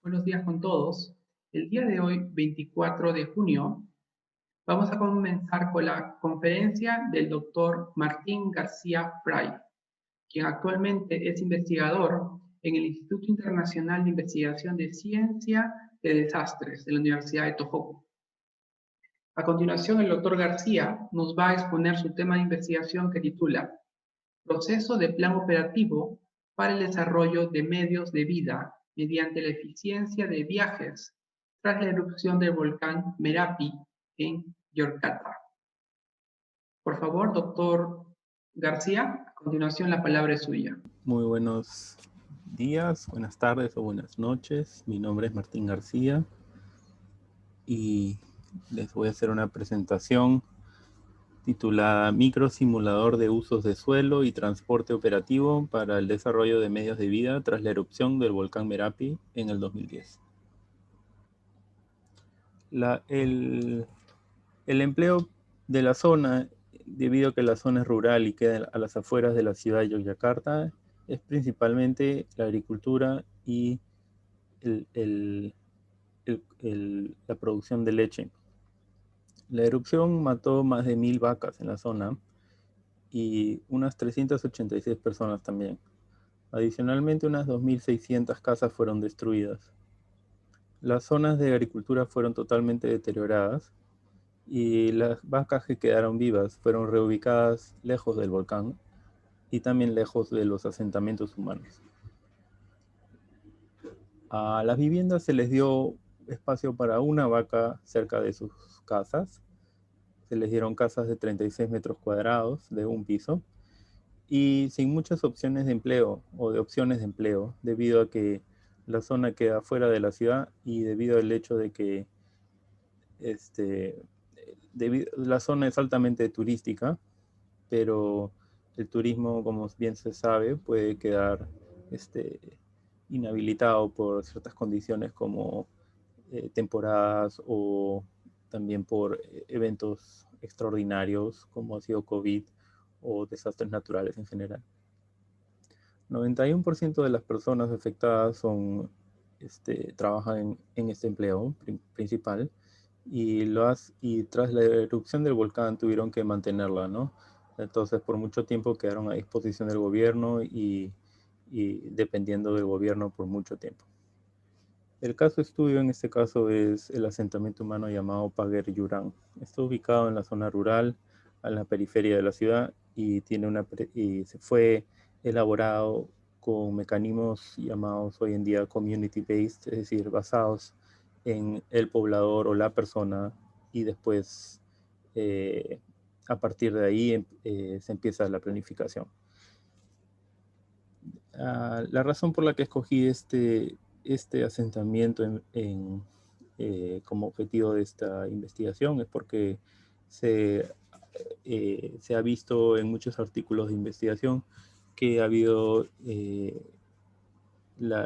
Buenos días con todos. El día de hoy, 24 de junio, vamos a comenzar con la conferencia del doctor Martín García Fray, quien actualmente es investigador en el Instituto Internacional de Investigación de Ciencia de Desastres de la Universidad de Tohoku. A continuación, el doctor García nos va a exponer su tema de investigación que titula Proceso de plan operativo para el desarrollo de medios de vida mediante la eficiencia de viajes tras la erupción del volcán Merapi en Yorkata. Por favor, doctor García, a continuación la palabra es suya. Muy buenos días, buenas tardes o buenas noches. Mi nombre es Martín García y les voy a hacer una presentación titulada Microsimulador de usos de suelo y transporte operativo para el desarrollo de medios de vida tras la erupción del volcán Merapi en el 2010. El empleo de la zona, debido a que la zona es rural y queda a las afueras de la ciudad de Yogyakarta, es principalmente la agricultura y el, el, la producción de leche. La erupción mató más de 1000 vacas en la zona y unas 386 personas también. Adicionalmente, unas 2600 casas fueron destruidas. Las zonas de agricultura fueron totalmente deterioradas y las vacas que quedaron vivas fueron reubicadas lejos del volcán y también lejos de los asentamientos humanos. A las viviendas se les dio espacio para una vaca cerca de sus casas. Se les dieron casas de 36 metros cuadrados de un piso y sin muchas opciones de empleo o de opciones de empleo, debido a que la zona queda fuera de la ciudad y debido al hecho de que la zona es altamente turística, pero el turismo, como bien se sabe, puede quedar inhabilitado por ciertas condiciones como temporadas o también por eventos extraordinarios como ha sido COVID o desastres naturales en general. 91% de las personas afectadas trabajan en este empleo principal y tras la erupción del volcán tuvieron que mantenerla, ¿no? Entonces por mucho tiempo quedaron a disposición del gobierno y dependiendo del gobierno por mucho tiempo. El caso estudio en este caso es el asentamiento humano llamado Pager Yurang. Está ubicado en la zona rural, a la periferia de la ciudad y se fue elaborado con mecanismos llamados hoy en día community-based, es decir, basados en el poblador o la persona y después a partir de ahí se empieza la planificación. La razón por la que escogí este asentamiento como objetivo de esta investigación es porque se ha visto en muchos artículos de investigación que ha habido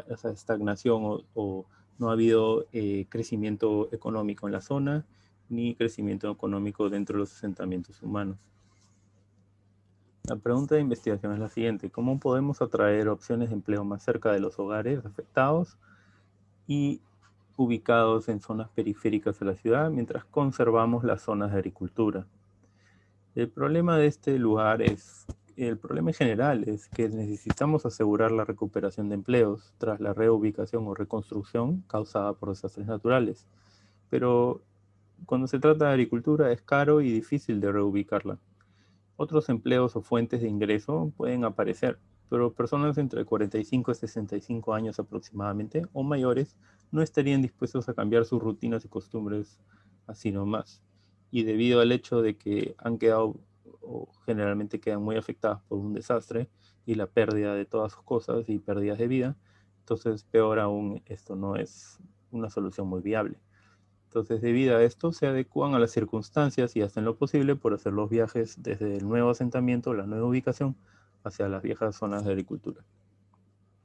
esa estagnación o no ha habido crecimiento económico en la zona ni crecimiento económico dentro de los asentamientos humanos. La pregunta de investigación es la siguiente: ¿cómo podemos atraer opciones de empleo más cerca de los hogares afectados y ubicados en zonas periféricas de la ciudad mientras conservamos las zonas de agricultura? El problema de este lugar el problema en general es que necesitamos asegurar la recuperación de empleos tras la reubicación o reconstrucción causada por desastres naturales. Pero cuando se trata de agricultura es caro y difícil de reubicarla. Otros empleos o fuentes de ingreso pueden aparecer, pero personas entre 45 y 65 años aproximadamente o mayores no estarían dispuestos a cambiar sus rutinas y costumbres así nomás. Y debido al hecho de que han quedado o generalmente quedan muy afectadas por un desastre y la pérdida de todas sus cosas y pérdidas de vida, entonces peor aún esto no es una solución muy viable. Entonces, debido a esto, se adecúan a las circunstancias y hacen lo posible por hacer los viajes desde el nuevo asentamiento, la nueva ubicación, hacia las viejas zonas de agricultura.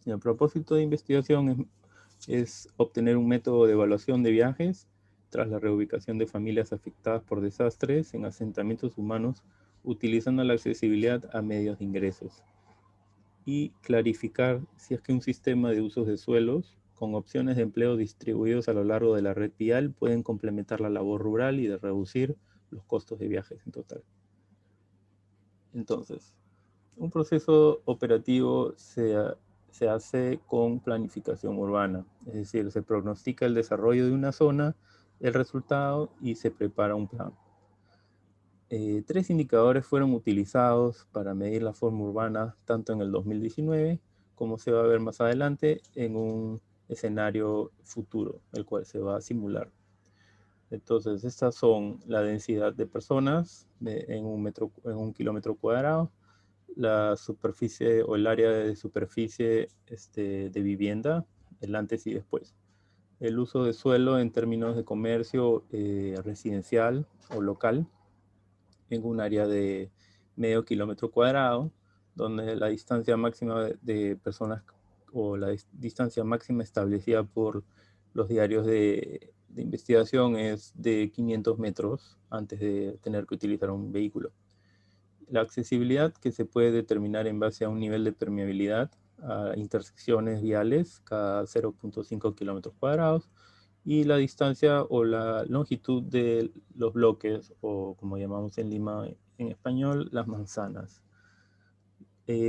Y el propósito de investigación es obtener un método de evaluación de viajes tras la reubicación de familias afectadas por desastres en asentamientos humanos, utilizando la accesibilidad a medios de ingresos. Y clarificar si es que un sistema de usos de suelos con opciones de empleo distribuidos a lo largo de la red vial, pueden complementar la labor rural y de reducir los costos de viajes en total. Entonces, un proceso operativo se hace con planificación urbana, es decir, se prognostica el desarrollo de una zona, el resultado y se prepara un plan. 3 indicadores fueron utilizados para medir la forma urbana tanto en el 2019 como se va a ver más adelante en un escenario futuro, el cual se va a simular. Entonces, estas son la densidad de personas en un kilómetro cuadrado, la superficie o el área de superficie de vivienda, el antes y después. El uso de suelo en términos de comercio residencial o local en un área de medio kilómetro cuadrado, donde la distancia máxima de personas o la distancia máxima establecida por los diarios de investigación es de 500 metros antes de tener que utilizar un vehículo. La accesibilidad, que se puede determinar en base a un nivel de permeabilidad a intersecciones viales cada 0.5 kilómetros cuadrados, y la distancia o la longitud de los bloques, o como llamamos en Lima en español, las manzanas.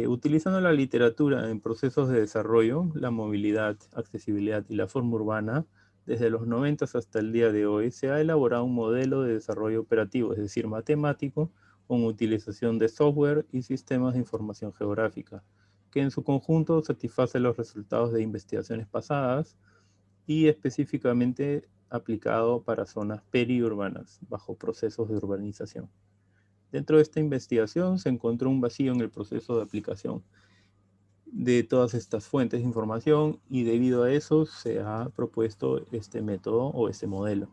Utilizando la literatura en procesos de desarrollo, la movilidad, accesibilidad y la forma urbana, desde los 90 hasta el día de hoy, se ha elaborado un modelo de desarrollo operativo, es decir, matemático, con utilización de software y sistemas de información geográfica, que en su conjunto satisface los resultados de investigaciones pasadas y específicamente aplicado para zonas periurbanas, bajo procesos de urbanización. Dentro de esta investigación se encontró un vacío en el proceso de aplicación de todas estas fuentes de información y debido a eso se ha propuesto este método o este modelo.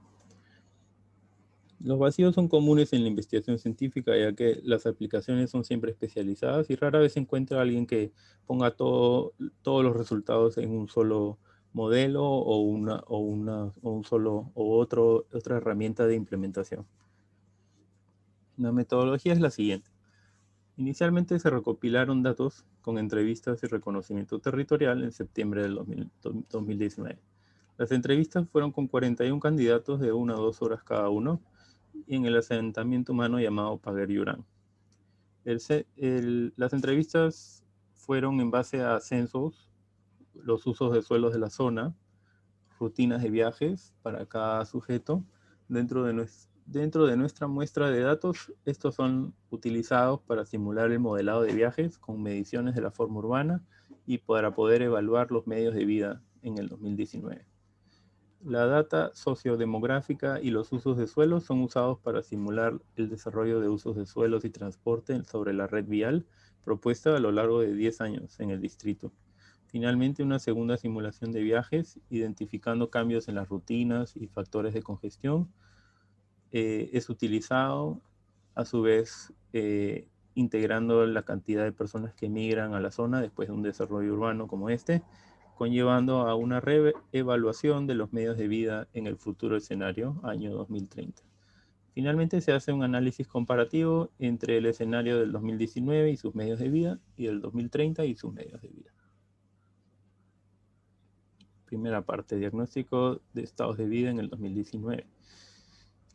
Los vacíos son comunes en la investigación científica, ya que las aplicaciones son siempre especializadas y rara vez se encuentra alguien que ponga todos los resultados en un solo modelo otra herramienta de implementación. La metodología es la siguiente. Inicialmente se recopilaron datos con entrevistas y reconocimiento territorial en septiembre del 2019. Las entrevistas fueron con 41 candidatos de 1 a 2 horas cada uno en el asentamiento humano llamado Paguer-Yurán. Las entrevistas fueron en base a censos, los usos de suelos de la zona, rutinas de viajes para cada sujeto. Dentro de nuestra muestra de datos, estos son utilizados para simular el modelado de viajes con mediciones de la forma urbana y para poder evaluar los medios de vida en el 2019. La data sociodemográfica y los usos de suelos son usados para simular el desarrollo de usos de suelos y transporte sobre la red vial propuesta a lo largo de 10 años en el distrito. Finalmente, una segunda simulación de viajes, identificando cambios en las rutinas y factores de congestión, es utilizado, a su vez, integrando la cantidad de personas que migran a la zona después de un desarrollo urbano como este, conllevando a una reevaluación de los medios de vida en el futuro escenario, año 2030. Finalmente se hace un análisis comparativo entre el escenario del 2019 y sus medios de vida y el 2030 y sus medios de vida. Primera parte, diagnóstico de estados de vida en el 2019.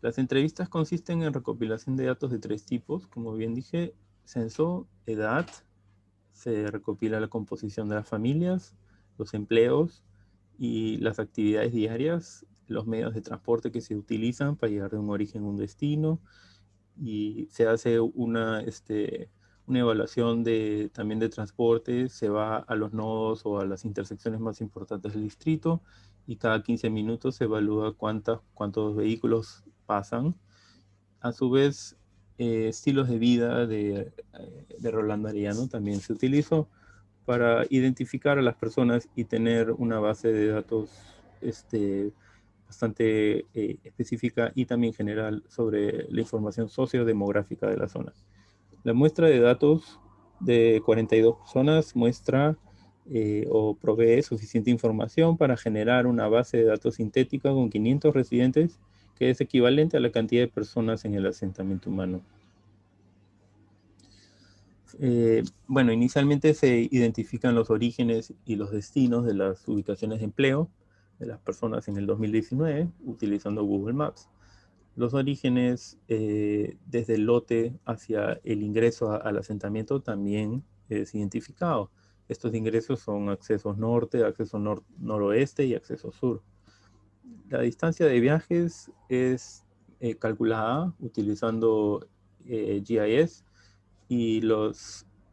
Las entrevistas consisten en recopilación de datos de 3 tipos, como bien dije, censo, edad, se recopila la composición de las familias, los empleos y las actividades diarias, los medios de transporte que se utilizan para llegar de un origen a un destino, y se hace una evaluación también de transporte, se va a los nodos o a las intersecciones más importantes del distrito y cada 15 minutos se evalúa cuántos vehículos pasan. A su vez, estilos de vida de Rolando Arellano también se utilizó para identificar a las personas y tener una base de datos bastante específica y también general sobre la información sociodemográfica de la zona. La muestra de datos de 42 personas muestra o provee suficiente información para generar una base de datos sintética con 500 residentes, que es equivalente a la cantidad de personas en el asentamiento humano. Bueno, inicialmente se identifican los orígenes y los destinos de las ubicaciones de empleo de las personas en el 2019 utilizando Google Maps. Los orígenes desde el lote hacia el ingreso al asentamiento también es identificado. Estos ingresos son accesos norte, acceso noroeste y acceso sur. La distancia de viajes es calculada utilizando GIS y,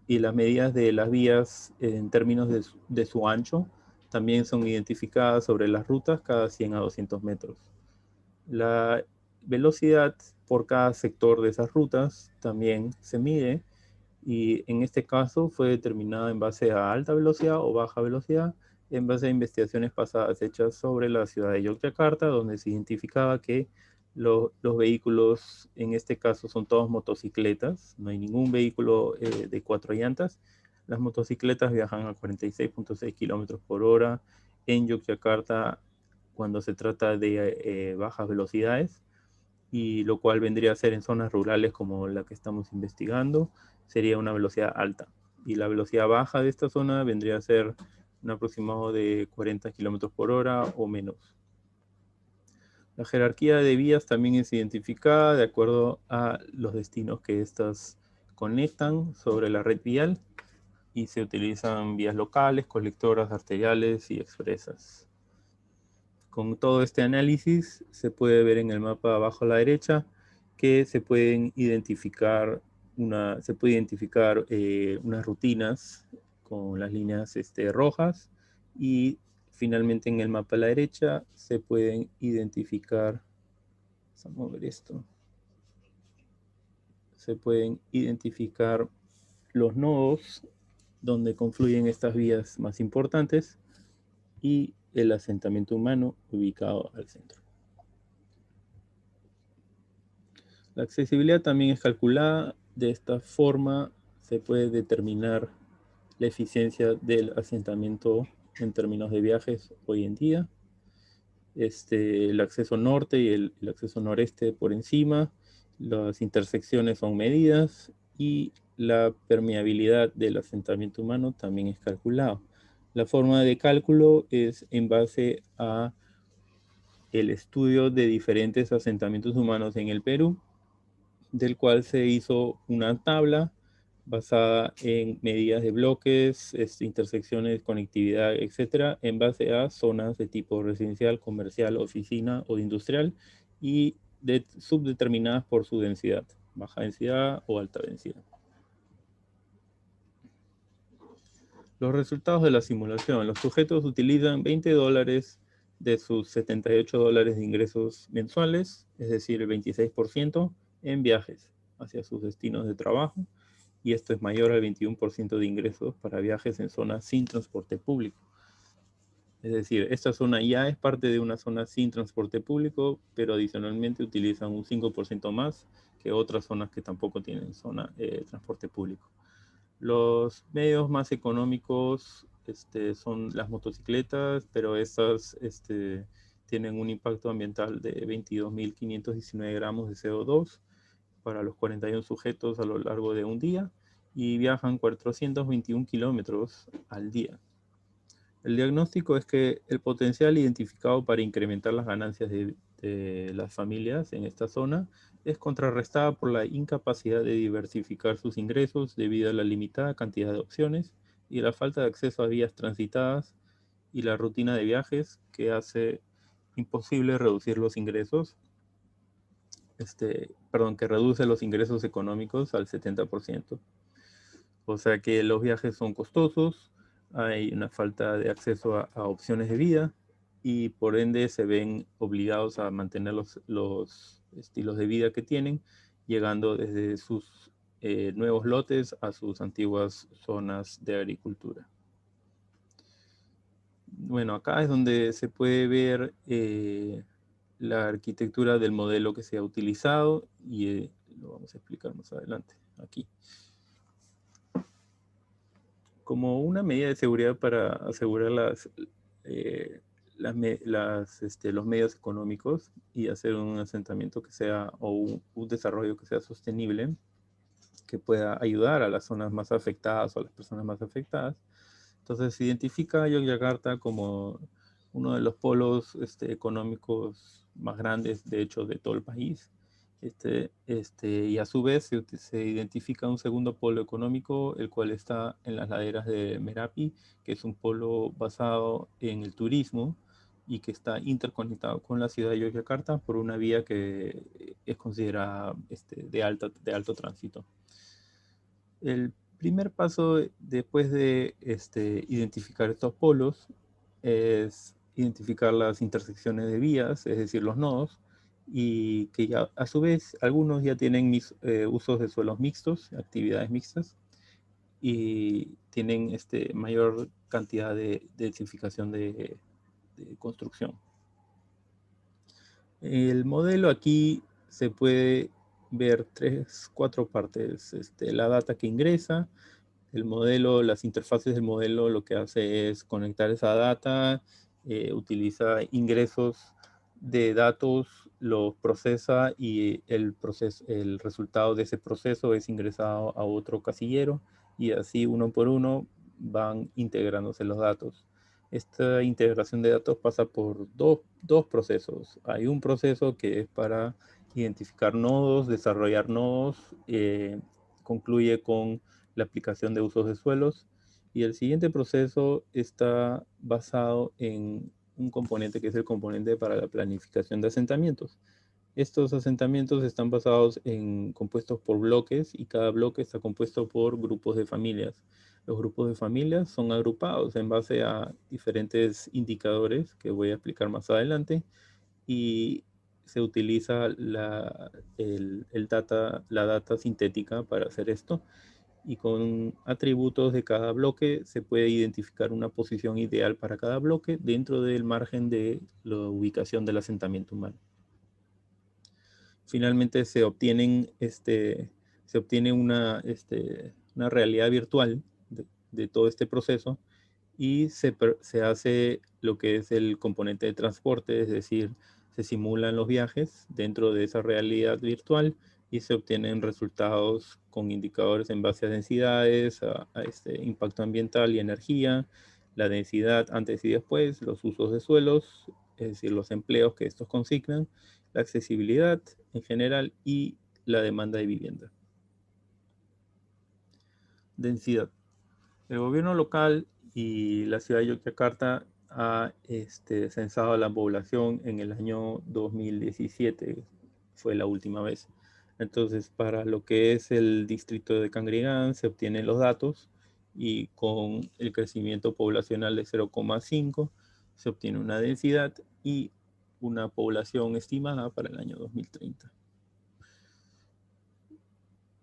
y las medidas de las vías en términos de su ancho también son identificadas sobre las rutas cada 100 a 200 metros. La velocidad por cada sector de esas rutas también se mide y en este caso fue determinada en base a alta velocidad o baja velocidad, en base a investigaciones pasadas hechas sobre la ciudad de Yogyakarta, donde se identificaba que los vehículos, en este caso son todos motocicletas, no hay ningún vehículo de 4 llantas. Las motocicletas viajan a 46.6 kilómetros por hora en Yogyakarta cuando se trata de bajas velocidades, y lo cual vendría a ser en zonas rurales como la que estamos investigando, sería una velocidad alta. Y la velocidad baja de esta zona vendría a ser un aproximado de 40 kilómetros por hora o menos. La jerarquía de vías también es identificada de acuerdo a los destinos que éstas conectan sobre la red vial y se utilizan vías locales, colectoras, arteriales y expresas. Con todo este análisis se puede ver en el mapa abajo a la derecha que se pueden identificar unas rutinas con las líneas rojas, y finalmente en el mapa a la derecha se pueden identificar, vamos a mover esto, se pueden identificar los nodos donde confluyen estas vías más importantes y el asentamiento humano ubicado al centro. La accesibilidad también es calculada. De esta forma se puede determinar la eficiencia del asentamiento en términos de viajes hoy en día. El acceso norte y el acceso noreste por encima, las intersecciones son medidas y la permeabilidad del asentamiento humano también es calculado. La forma de cálculo es en base a el estudio de diferentes asentamientos humanos en el Perú, del cual se hizo una tabla basada en medidas de bloques, intersecciones, conectividad, etcétera, en base a zonas de tipo residencial, comercial, oficina o industrial, y subdeterminadas por su densidad, baja densidad o alta densidad. Los resultados de la simulación. Los sujetos utilizan $20 de sus $78 de ingresos mensuales, es decir, el 26%, en viajes hacia sus destinos de trabajo, y esto es mayor al 21% de ingresos para viajes en zonas sin transporte público. Es decir, esta zona ya es parte de una zona sin transporte público, pero adicionalmente utilizan un 5% más que otras zonas que tampoco tienen transporte público. Los medios más económicos son las motocicletas, pero estas tienen un impacto ambiental de 22.519 gramos de CO2 para los 41 sujetos a lo largo de un día, y viajan 421 kilómetros al día. El diagnóstico es que el potencial identificado para incrementar las ganancias de las familias en esta zona es contrarrestada por la incapacidad de diversificar sus ingresos debido a la limitada cantidad de opciones y la falta de acceso a vías transitadas y la rutina de viajes que hace imposible reducir los ingresos, que reduce los ingresos económicos al 70%. O sea que los viajes son costosos, hay una falta de acceso a opciones de vida y por ende se ven obligados a mantener los estilos de vida que tienen, llegando desde sus nuevos lotes a sus antiguas zonas de agricultura. Bueno, acá es donde se puede ver la arquitectura del modelo que se ha utilizado y lo vamos a explicar más adelante aquí. Como una medida de seguridad para asegurar los medios económicos y hacer un asentamiento que sea, o un desarrollo que sea sostenible, que pueda ayudar a las zonas más afectadas o a las personas más afectadas. Entonces se identifica a Yogyakarta como uno de los polos económicos más grandes, de hecho, de todo el país. Y a su vez se identifica un segundo polo económico, el cual está en las laderas de Merapi, que es un polo basado en el turismo y que está interconectado con la ciudad de Yogyakarta por una vía que es considerada de alto tránsito. El primer paso después de identificar estos polos es identificar las intersecciones de vías, es decir, los nodos, y que ya, a su vez algunos ya tienen usos de suelos mixtos, actividades mixtas, y tienen mayor cantidad de densificación de construcción. El modelo aquí se puede ver cuatro partes. La data que ingresa, el modelo, las interfaces del modelo lo que hace es conectar esa data, utiliza ingresos de datos, los procesa y el resultado de ese proceso es ingresado a otro casillero y así uno por uno van integrándose los datos. Esta integración de datos pasa por dos procesos. Hay un proceso que es para identificar nodos, desarrollar nodos, concluye con la aplicación de usos de suelos, y el siguiente proceso está basado en un componente que es el componente para la planificación de asentamientos. Estos asentamientos están basados compuestos por bloques y cada bloque está compuesto por grupos de familias. Los grupos de familias son agrupados en base a diferentes indicadores que voy a explicar más adelante y se utiliza la data sintética para hacer esto, y con atributos de cada bloque se puede identificar una posición ideal para cada bloque dentro del margen de la ubicación del asentamiento humano. Finalmente se obtiene una realidad virtual de todo este proceso y se hace lo que es el componente de transporte, es decir, se simulan los viajes dentro de esa realidad virtual y se obtienen resultados con indicadores en base a densidades, a impacto ambiental y energía, la densidad antes y después, los usos de suelos, es decir, los empleos que estos consignan, la accesibilidad en general y la demanda de vivienda. Densidad. El gobierno local y la ciudad de Yogyakarta ha censado a la población en el año 2017, fue la última vez. Entonces, para lo que es el distrito de Cangrigan se obtienen los datos y con el crecimiento poblacional de 0,5 se obtiene una densidad y una población estimada para el año 2030.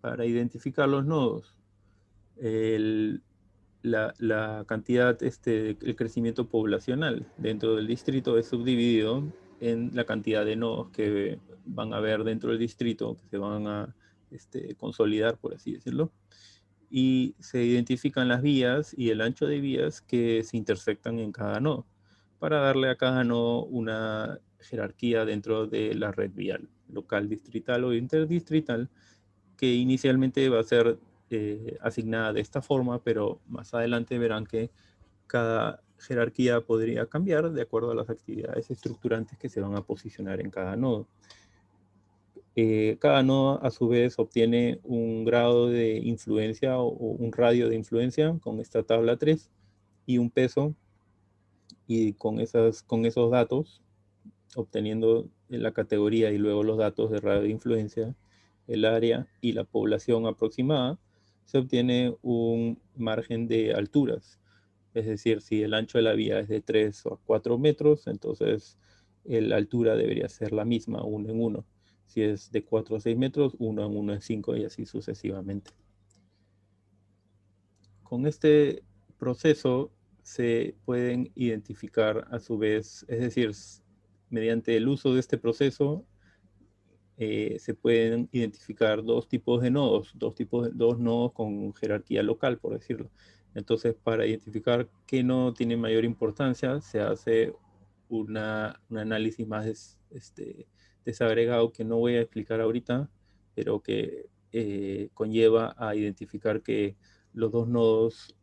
Para identificar los nodos, la cantidad, el crecimiento poblacional dentro del distrito es subdividido en la cantidad de nodos que van a haber dentro del distrito, que se van a consolidar, por así decirlo, y se identifican las vías y el ancho de vías que se intersectan en cada nodo, para darle a cada nodo una jerarquía dentro de la red vial, local, distrital o interdistrital, que inicialmente va a ser asignada de esta forma, pero más adelante verán que cada jerarquía podría cambiar de acuerdo a las actividades estructurantes que se van a posicionar en cada nodo. Cada nodo a su vez obtiene un grado de influencia o un radio de influencia con esta tabla 3 y un peso, y con esos datos, obteniendo la categoría y luego los datos de radio de influencia, el área y la población aproximada, se obtiene un margen de alturas. Es decir, si el ancho de la vía es de 3 o 4 metros, entonces la altura debería ser la misma, 1 en 1. Si es de 4 a 6 metros, 1 en 1 en 5 y así sucesivamente. Con este proceso se pueden identificar a su vez, es decir, mediante el uso de este proceso, se pueden identificar dos tipos de nodos, dos nodos con jerarquía local, por decirlo. Entonces, para identificar qué nodo tiene mayor importancia, se hace un análisis más desagregado que no voy a explicar ahorita, pero que conlleva a identificar que los dos nodos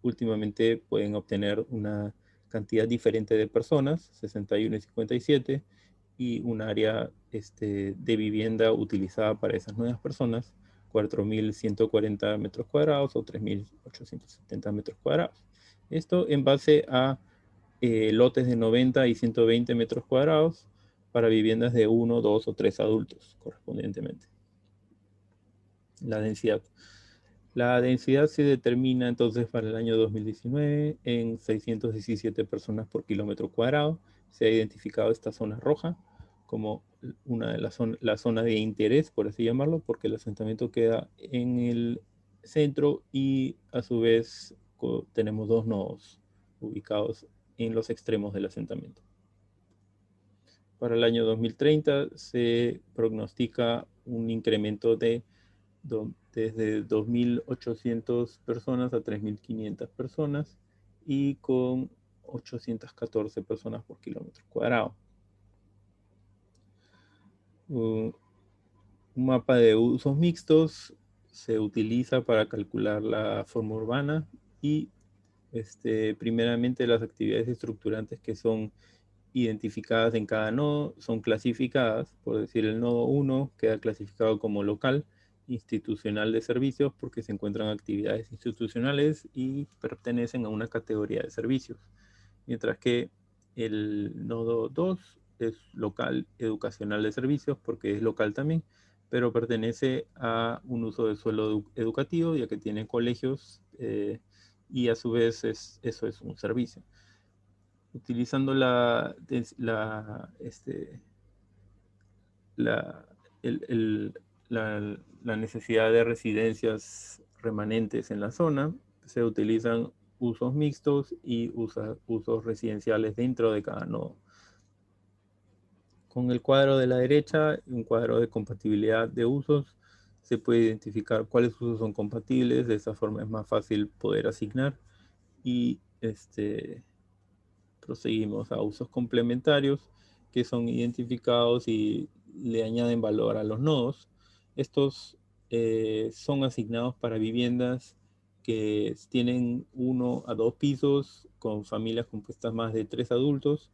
últimamente pueden obtener una cantidad diferente de personas, 61 y 57, y un área de vivienda utilizada para esas nuevas personas, 4.140 metros cuadrados o 3.870 metros cuadrados. Esto en base a lotes de 90 y 120 metros cuadrados para viviendas de 1, 2 o 3 adultos correspondientemente. La densidad. La densidad se determina entonces para el año 2019 en 617 personas por kilómetro cuadrado. Se ha identificado esta zona roja como una de la zona de interés, por así llamarlo, porque el asentamiento queda en el centro y a su vez tenemos dos nodos ubicados en los extremos del asentamiento. Para el año 2030 se prognostica un incremento de desde 2.800 personas a 3.500 personas y con 814 personas por kilómetro cuadrado. Un mapa de usos mixtos se utiliza para calcular la forma urbana y primeramente las actividades estructurantes que son identificadas en cada nodo son clasificadas. Por decir, el nodo 1 queda clasificado como local institucional de servicios porque se encuentran actividades institucionales y pertenecen a una categoría de servicios, mientras que el nodo 2 es local educacional de servicios porque es local también, pero pertenece a un uso de suelo educativo ya que tiene colegios y a su vez eso es un servicio. Utilizando la necesidad de residencias remanentes en la zona, se utilizan usos mixtos y usos residenciales dentro de cada nodo. Con el cuadro de la derecha, un cuadro de compatibilidad de usos, se puede identificar cuáles usos son compatibles, de esa forma es más fácil poder asignar y proseguimos a usos complementarios que son identificados y le añaden valor a los nodos. Estos son asignados para viviendas que tienen 1 a 2 pisos con familias compuestas más de 3 adultos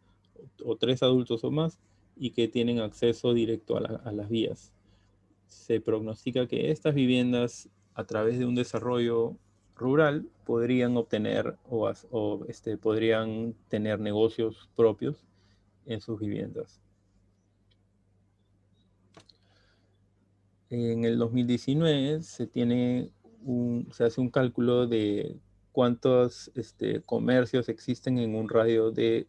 o 3 adultos o más y que tienen acceso directo a las vías. Se prognostica que estas viviendas, a través de un desarrollo rural, podrían obtener podrían tener negocios propios en sus viviendas. En el 2019 se hace un cálculo de cuántos comercios existen en un radio de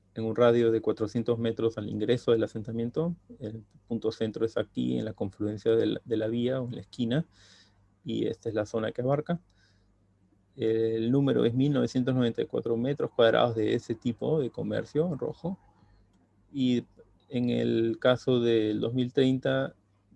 400 metros al ingreso del asentamiento. El punto centro es aquí en la confluencia de la vía o en la esquina, y esta es la zona que abarca. El número es 1.994 metros cuadrados de ese tipo de comercio rojo. Y en el caso del 2030,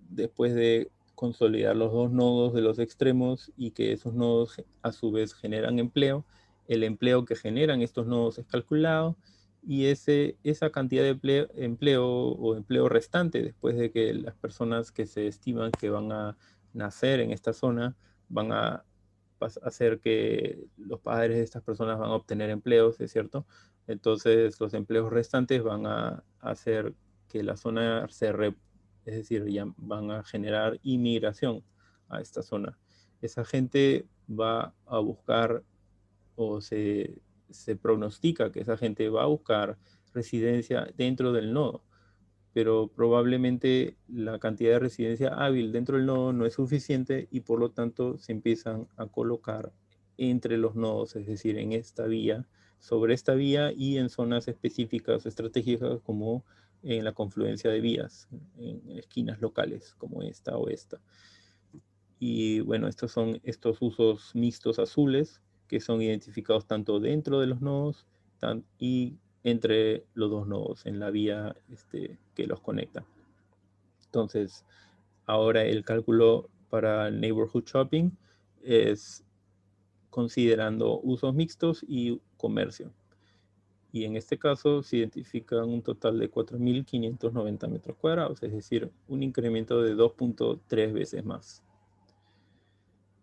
después de consolidar los dos nodos de los extremos y que esos nodos a su vez generan empleo, el empleo que generan estos nodos es calculado y esa cantidad de empleo restante, después de que las personas que se estiman que van a nacer en esta zona van a hacer que los padres de estas personas van a obtener empleos, ¿es cierto? Entonces los empleos restantes van a hacer que la zona es decir, ya van a generar inmigración a esta zona. Esa gente va a buscar o se pronostica que esa gente va a buscar residencia dentro del nodo, pero probablemente la cantidad de residencia hábil dentro del nodo no es suficiente y por lo tanto se empiezan a colocar entre los nodos, es decir, en esta vía, sobre esta vía y en zonas específicas estratégicas como en la confluencia de vías, en esquinas locales como esta o esta. Y bueno, estos son estos usos mixtos azules que son identificados tanto dentro de los nodos y entre los dos nodos en la vía que los conecta. Entonces, ahora el cálculo para Neighborhood Shopping es considerando usos mixtos y comercio. Y en este caso se identifican un total de 4.590 metros cuadrados, es decir, un incremento de 2.3 veces más.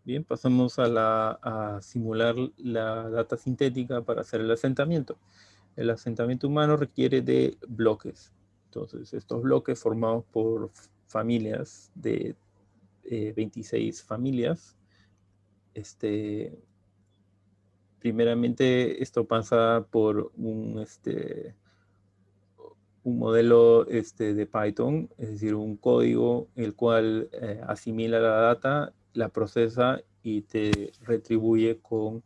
Bien, pasamos a simular la data sintética para hacer el asentamiento. El asentamiento humano requiere de bloques. Entonces, estos bloques formados por familias de 26 familias. Primeramente, esto pasa por un modelo de Python, es decir, un código el cual asimila la data, la procesa y te retribuye con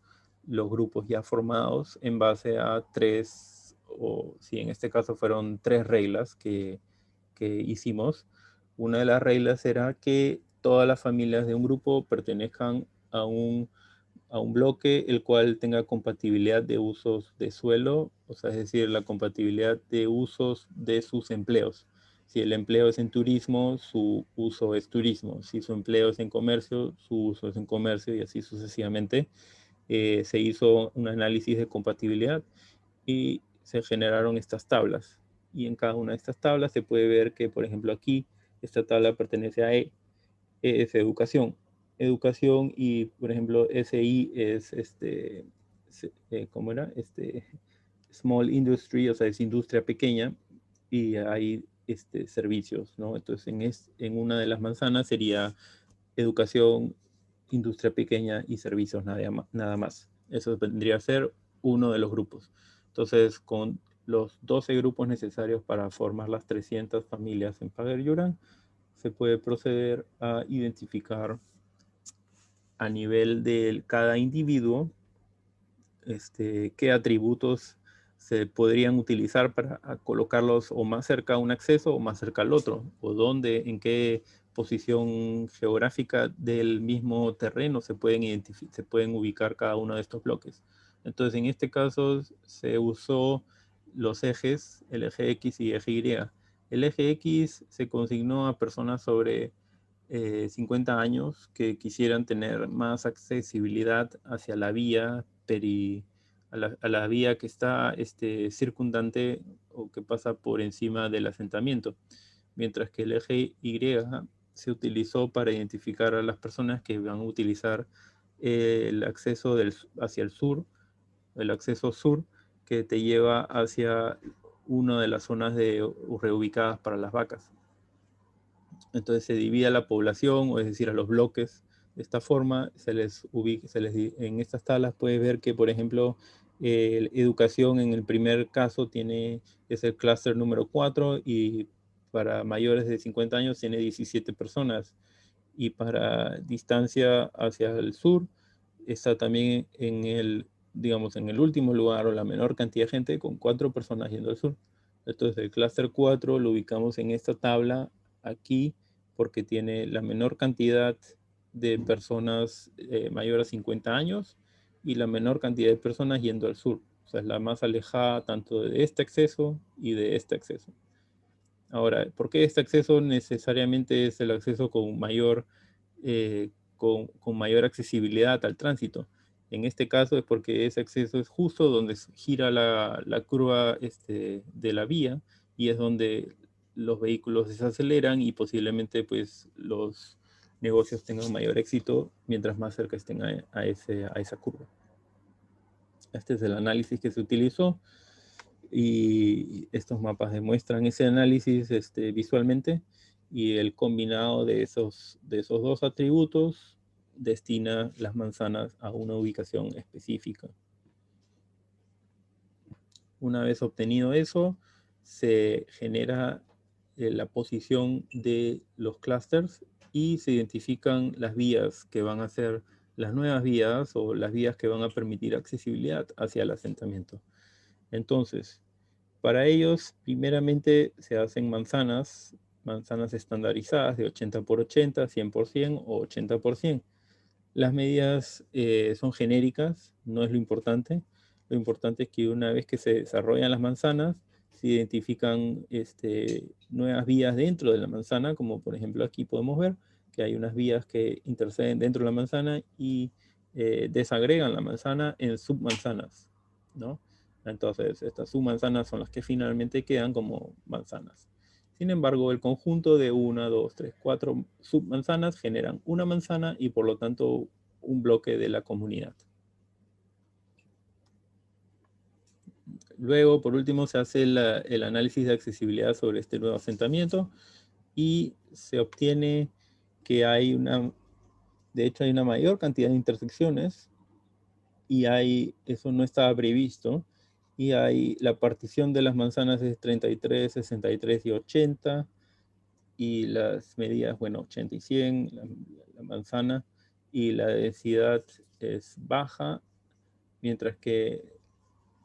los grupos ya formados en base a tres, o si en este caso fueron tres reglas que hicimos. Una de las reglas era que todas las familias de un grupo pertenezcan a un bloque el cual tenga compatibilidad de usos de suelo, o sea, es decir, la compatibilidad de usos de sus empleos. Si el empleo es en turismo, su uso es turismo. Si su empleo es en comercio, su uso es en comercio y así sucesivamente. Se hizo un análisis de compatibilidad y se generaron estas tablas. Y en cada una de estas tablas se puede ver que, por ejemplo, aquí esta tabla pertenece a E, es educación. Educación y, por ejemplo, SI es, ¿cómo era? Small industry, o sea, es industria pequeña y hay servicios, ¿no? Entonces, en una de las manzanas sería educación, industria pequeña y servicios nada más. Eso vendría a ser uno de los grupos. Entonces, con los 12 grupos necesarios para formar las 300 familias en Paguer-Yurang, se puede proceder a identificar a nivel de cada individuo qué atributos se podrían utilizar para colocarlos o más cerca a un acceso o más cerca al otro, o dónde, en qué posición geográfica del mismo terreno se pueden ubicar cada uno de estos bloques. Entonces, en este caso se usó los ejes, el eje X y eje Y. El eje X se consignó a personas sobre 50 años que quisieran tener más accesibilidad hacia la vía a la vía que está circundante o que pasa por encima del asentamiento, mientras que el eje Y se utilizó para identificar a las personas que van a utilizar el acceso hacia el sur, el acceso sur que te lleva hacia una de las zonas reubicadas para las vacas. Entonces se divide a la población, o es decir, a los bloques. De esta forma, en estas tablas puedes ver que, por ejemplo, educación en el primer caso es el clúster número 4 y para mayores de 50 años tiene 17 personas. Y para distancia hacia el sur está también digamos, en el último lugar o la menor cantidad de gente con 4 personas yendo al sur. Entonces el clúster 4 lo ubicamos en esta tabla aquí porque tiene la menor cantidad de personas mayores a 50 años y la menor cantidad de personas yendo al sur. O sea, es la más alejada tanto de este acceso y de este acceso. Ahora, ¿por qué este acceso necesariamente es el acceso con mayor accesibilidad al tránsito? En este caso es porque ese acceso es justo donde gira la curva de la vía y es donde los vehículos desaceleran y posiblemente pues, los negocios tengan mayor éxito mientras más cerca estén a esa curva. Este es el análisis que se utilizó y estos mapas demuestran ese análisis visualmente y el combinado de esos dos atributos destina las manzanas a una ubicación específica. Una vez obtenido eso, se genera la posición de los clústeres y se identifican las vías que van a ser las nuevas vías o las vías que van a permitir accesibilidad hacia el asentamiento. Entonces, para ellos, primeramente se hacen manzanas estandarizadas de 80 por 80, 100% o 80%. Las medidas son genéricas, no es lo importante. Lo importante es que una vez que se desarrollan las manzanas, se identifican nuevas vías dentro de la manzana, como por ejemplo aquí podemos ver que hay unas vías que interceden dentro de la manzana y desagregan la manzana en submanzanas, ¿no? Entonces, estas submanzanas son las que finalmente quedan como manzanas. Sin embargo, el conjunto de 1, 2, 3, 4 submanzanas generan una manzana y por lo tanto un bloque de la comunidad. Luego, por último, se hace el análisis de accesibilidad sobre este nuevo asentamiento y se obtiene que hay de hecho hay una mayor cantidad de intersecciones y eso no estaba previsto, y la partición de las manzanas es 33, 63 y 80, y las medidas, bueno, 80 y 100, la manzana, y la densidad es baja, mientras que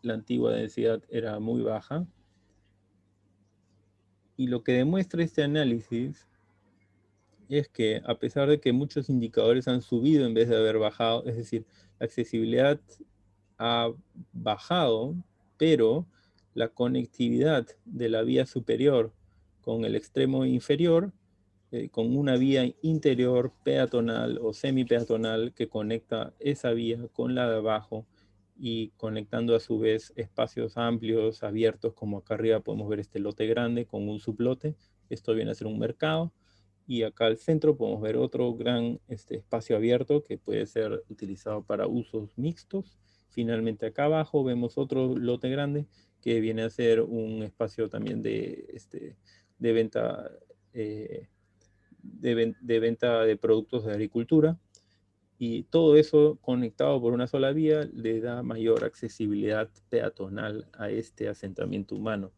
la antigua densidad era muy baja. Y lo que demuestra este análisis es que a pesar de que muchos indicadores han subido en vez de haber bajado, es decir, la accesibilidad ha bajado, pero la conectividad de la vía superior con el extremo inferior, con una vía interior peatonal o semi-peatonal que conecta esa vía con la de abajo y conectando a su vez espacios amplios, abiertos, como acá arriba podemos ver este lote grande con un sublote. Esto viene a ser un mercado. Y acá al centro podemos ver otro gran espacio abierto que puede ser utilizado para usos mixtos. Finalmente acá abajo vemos otro lote grande que viene a ser un espacio también de venta, de venta de productos de agricultura. Y todo eso conectado por una sola vía le da mayor accesibilidad peatonal a este asentamiento humano.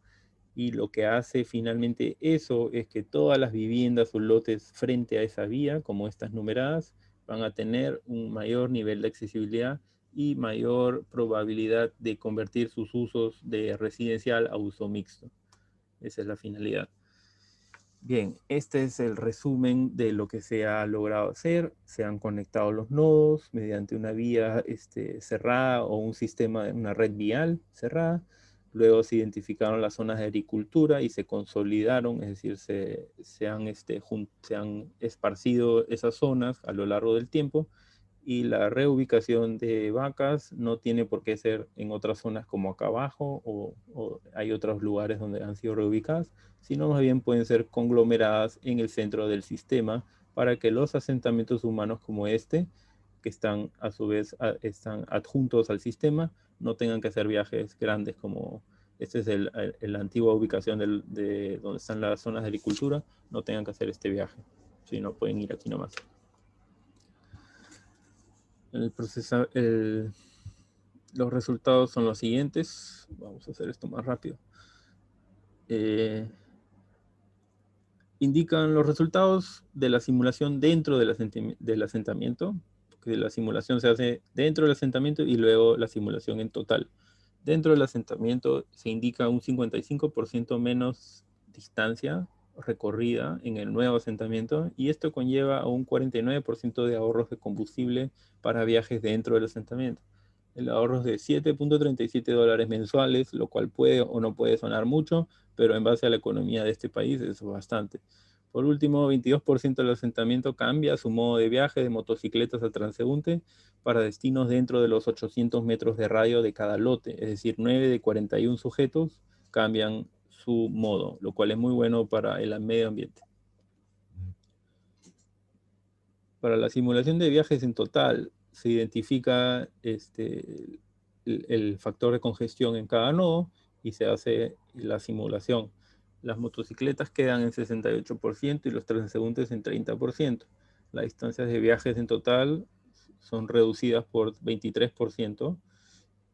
Y lo que hace finalmente eso es que todas las viviendas o lotes frente a esa vía, como estas numeradas, van a tener un mayor nivel de accesibilidad y mayor probabilidad de convertir sus usos de residencial a uso mixto. Esa es la finalidad. Bien, este es el resumen de lo que se ha logrado hacer. Se han conectado los nodos mediante una vía cerrada o un sistema de una red vial cerrada. Luego se identificaron las zonas de agricultura y se consolidaron, es decir, se han esparcido esas zonas a lo largo del tiempo. Y la reubicación de vacas no tiene por qué ser en otras zonas como acá abajo o hay otros lugares donde han sido reubicadas, sino más bien pueden ser conglomeradas en el centro del sistema para que los asentamientos humanos como este, que están a su vez están adjuntos al sistema, no tengan que hacer viajes grandes como esta es la antigua ubicación de donde están las zonas de agricultura, no tengan que hacer este viaje, sino pueden ir aquí nomás. Los resultados son los siguientes. Vamos a hacer esto más rápido. Indican los resultados de la simulación dentro del asentamiento, porque la simulación se hace dentro del asentamiento y luego la simulación en total. Dentro del asentamiento se indica un 55% menos distancia recorrida en el nuevo asentamiento y esto conlleva a un 49% de ahorros de combustible para viajes dentro del asentamiento. El ahorro es de $7.37 mensuales, lo cual puede o no puede sonar mucho, pero en base a la economía de este país es bastante. Por último, 22% del asentamiento cambia su modo de viaje de motocicletas a transeúnte para destinos dentro de los 800 metros de radio de cada lote, es decir, 9 de 41 sujetos cambian su modo, lo cual es muy bueno para el medio ambiente. Para la simulación de viajes en total, se identifica el factor de congestión en cada nodo y se hace la simulación. Las motocicletas quedan en 68% y los transeúntes en 30%. Las distancias de viajes en total son reducidas por 23%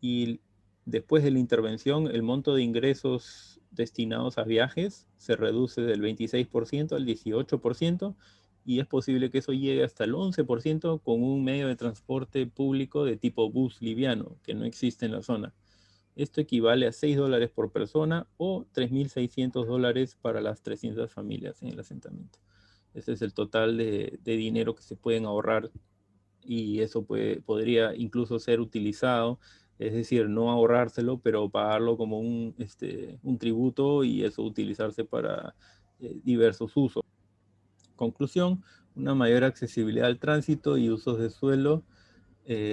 y después de la intervención el monto de ingresos destinados a viajes se reduce del 26% al 18% y es posible que eso llegue hasta el 11% con un medio de transporte público de tipo bus liviano que no existe en la zona. Esto equivale a $6 por persona o $3.600 para las 300 familias en el asentamiento. Ese es el total de dinero que se pueden ahorrar y eso podría incluso ser utilizado, es decir, no ahorrárselo, pero pagarlo como un tributo y eso utilizarse para diversos usos. Conclusión, una mayor accesibilidad al tránsito y usos de suelo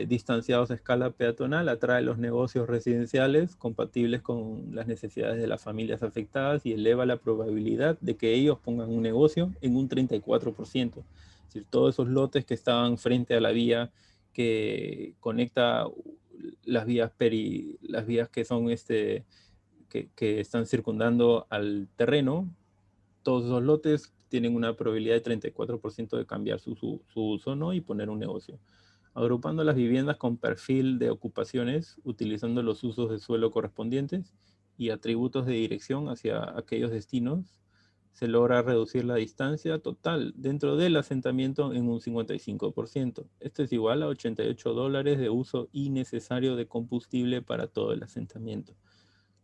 distanciados a escala peatonal atrae los negocios residenciales compatibles con las necesidades de las familias afectadas y eleva la probabilidad de que ellos pongan un negocio en un 34%. Es decir, todos esos lotes que estaban frente a la vía que conecta las vías que son que están circundando al terreno. Todos esos lotes tienen una probabilidad de 34% de cambiar su uso, ¿no? Y poner un negocio. Agrupando las viviendas con perfil de ocupaciones, utilizando los usos de suelo correspondientes y atributos de dirección hacia aquellos destinos, se logra reducir la distancia total dentro del asentamiento en un 55%. Esto es igual a $88 de uso innecesario de combustible para todo el asentamiento.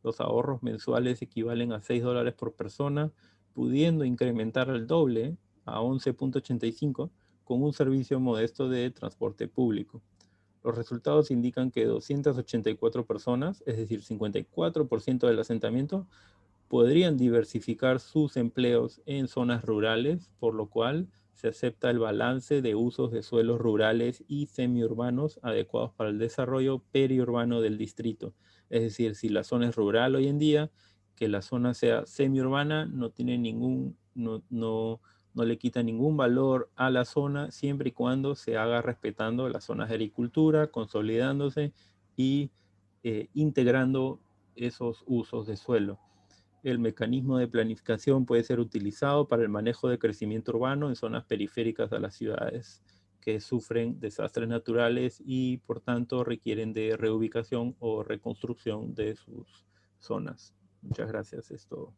Los ahorros mensuales equivalen a $6 por persona, pudiendo incrementar al doble, a 11.85, con un servicio modesto de transporte público. Los resultados indican que 284 personas, es decir, 54% del asentamiento, podrían diversificar sus empleos en zonas rurales, por lo cual se acepta el balance de usos de suelos rurales y semiurbanos adecuados para el desarrollo periurbano del distrito. Es decir, si la zona es rural hoy en día, que la zona sea semiurbana no tiene no le quita ningún valor a la zona, siempre y cuando se haga respetando las zonas de agricultura, consolidándose y integrando esos usos de suelo. El mecanismo de planificación puede ser utilizado para el manejo de crecimiento urbano en zonas periféricas a las ciudades que sufren desastres naturales y por tanto requieren de reubicación o reconstrucción de sus zonas. Muchas gracias. Esto